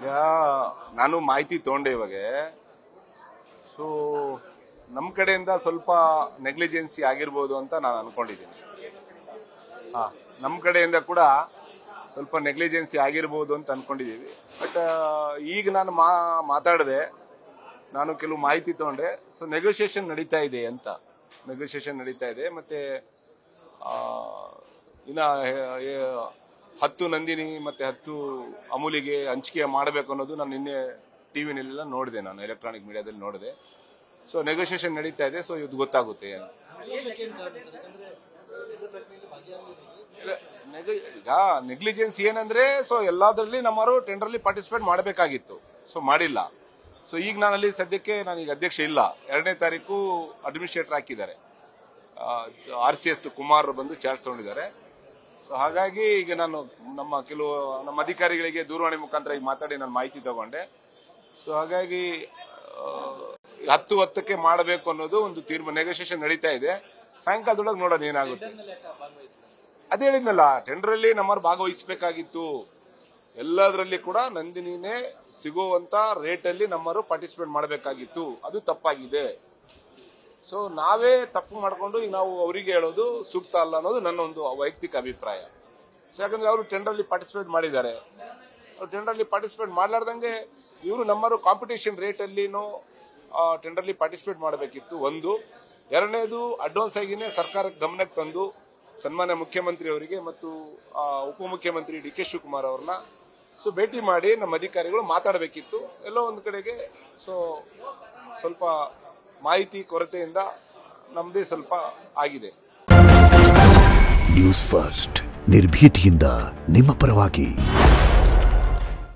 ಈಗ ನಾನು ಮಾಹಿತಿ ತಗೊಂಡೆ ಇವಾಗ. ಸೊ ನಮ್ಮ ಕಡೆಯಿಂದ ಸ್ವಲ್ಪ ನೆಗ್ಲಿಜೆನ್ಸಿ ಆಗಿರ್ಬೋದು ಅಂತ ನಾನು ಅನ್ಕೊಂಡಿದ್ದೀನಿ. ನಮ್ಮ ಕಡೆಯಿಂದ ಕೂಡ ಸ್ವಲ್ಪ ನೆಗ್ಲಿಜೆನ್ಸಿ ಆಗಿರ್ಬೋದು ಅಂತ ಅನ್ಕೊಂಡಿದ್ದೀವಿ. ಬಟ್ ಈಗ ನಾನು ಮಾತಾಡಿದೆ, ನಾನು ಕೆಲವು ಮಾಹಿತಿ ತಗೊಂಡೆ. ಸೊ ನೆಗೋಷಿಯೇಷನ್ ನಡೀತಾ ಇದೆ ಅಂತ, ನೆಗೋಷಿಯೇಷನ್ ನಡೀತಾ ಇದೆ. ಮತ್ತೆ ಇನ್ನ 10 ನಂದಿನಿ ಮತ್ತೆ 10 ಅಮೂಲಿಗೆ ಹಂಚಿಕೆ ಮಾಡಬೇಕು ಅನ್ನೋದು ನಾನು ನಿನ್ನೆ ಟಿವಿನೆಲ್ಲ ನೋಡಿದೆ, ನಾನು ಎಲೆಕ್ಟ್ರಾನಿಕ್ ಮೀಡಿಯಾದಲ್ಲಿ ನೋಡಿದೆ. ಸೊ ನೆಗೋಷಿಯೇಷನ್ ನಡೀತಾ ಇದೆ. ಸೊ ಇದು ಗೊತ್ತಾಗುತ್ತೆ. ಈಗ ನೆಗ್ಲಿಜೆನ್ಸ್ ಏನಂದ್ರೆ, ಸೊ ಎಲ್ಲಾದ್ರಲ್ಲಿ ನಮ್ಮವರು ಟೆಂಡರ್ಲಿ ಪಾರ್ಟಿಸಿಪೇಟ್ ಮಾಡಬೇಕಾಗಿತ್ತು. ಸೊ ಮಾಡಿಲ್ಲ. ಸೊ ಈಗ ನಾನಲ್ಲಿ ಸದ್ಯಕ್ಕೆ ನಾನೀಗ ಅಧ್ಯಕ್ಷ ಇಲ್ಲ. 2ನೇ ತಾರೀಕು ಅಡ್ಮಿನಿಸ್ಟ್ರೇಟರ್ ಹಾಕಿದ್ದಾರೆ. RCS ಕುಮಾರ್ ಬಂದು ಚಾರ್ಜ್ ತಗೊಂಡಿದ್ದಾರೆ. ಸೊ ಹಾಗಾಗಿ ಈಗ ನಾನು ನಮ್ಮ ಅಧಿಕಾರಿಗಳಿಗೆ ದೂರವಾಣಿ ಮುಖಾಂತರ ಈಗ ಮಾತಾಡಿ ನಾನು ಮಾಹಿತಿ ತಗೊಂಡೆ. ಸೊ ಹಾಗಾಗಿ 10:10ಕ್ಕೆ ಮಾಡಬೇಕು ಅನ್ನೋದು ಒಂದು ತೀರ್ಮಾನ, ನೆಗೋಷಿಯೇಷನ್ ನಡೀತಾ ಇದೆ. ಸಾಯಂಕಾಲದೊಳಗೆ ನೋಡೋಣ ಏನಾಗುತ್ತೆ. ಅದೇ ಹೇಳಿದ್ನಲ್ಲ, ಟೆಂಡರ್ ಅಲ್ಲಿ ನಮ್ಮರು ಭಾಗವಹಿಸಬೇಕಾಗಿತ್ತು. ಎಲ್ಲದರಲ್ಲಿ ಕೂಡ ನಂದಿನಿನೇ ಸಿಗುವಂತ ರೇಟ್ ಅಲ್ಲಿ ನಮ್ಮರು ಪಾರ್ಟಿಸಿಪೇಟ್ ಮಾಡಬೇಕಾಗಿತ್ತು. ಅದು ತಪ್ಪಾಗಿದೆ. ಸೊ ನಾವೇ ತಪ್ಪು ಮಾಡಿಕೊಂಡು ಈಗ ನಾವು ಅವರಿಗೆ ಹೇಳೋದು ಸೂಕ್ತ ಅಲ್ಲ ಅನ್ನೋದು ನನ್ನ ಒಂದು ವೈಯಕ್ತಿಕ ಅಭಿಪ್ರಾಯ. ಸೊ ಯಾಕಂದ್ರೆ ಅವರು ಟೆಂಡರ್ ಅಲ್ಲಿ ಪಾರ್ಟಿಸಿಪೇಟ್ ಮಾಡಿದ್ದಾರೆ. ಅವ್ರು ಟೆಂಡರ್ ಅಲ್ಲಿ ಪಾರ್ಟಿಸಿಪೇಟ್ ಮಾಡ್ಲಾರ್ದಂಗೆ ಇವರು ನಮ್ಮರು ಕಾಂಪಿಟೇಷನ್ ರೇಟ್ ಅಲ್ಲಿನೂ ಟೆಂಡರ್ ಅಲ್ಲಿ ಪಾರ್ಟಿಸಿಪೇಟ್ ಮಾಡಬೇಕಿತ್ತು. ಒಂದು. ಎರಡನೇದು, ಅಡ್ವಾನ್ಸ್ ಆಗಿನೇ ಸರ್ಕಾರಕ್ಕೆ ಗಮನಕ್ಕೆ ತಂದು ಸನ್ಮಾನ್ಯ ಮುಖ್ಯಮಂತ್ರಿ ಅವರಿಗೆ ಮತ್ತು ಉಪಮುಖ್ಯಮಂತ್ರಿ DK ಶಿವಕುಮಾರ್ ಅವ್ರನ್ನ ಸೊ ಭೇಟಿ ಮಾಡಿ ನಮ್ಮ ಅಧಿಕಾರಿಗಳು ಮಾತಾಡಬೇಕಿತ್ತು. ಎಲ್ಲೋ ಒಂದು ಕಡೆಗೆ ಸೊ ಸ್ವಲ್ಪ ಮಾಹಿತಿ ಕೊರತೆಯಿಂದ ನಮ್ಮದೇ ಸ್ವಲ್ಪ ಆಗಿದೆ. ನ್ಯೂಸ್ ಫಸ್ಟ್, ನಿರ್ಭೀತಿಯಿಂದ ನಿಮ್ಮ ಪರವಾಗಿ.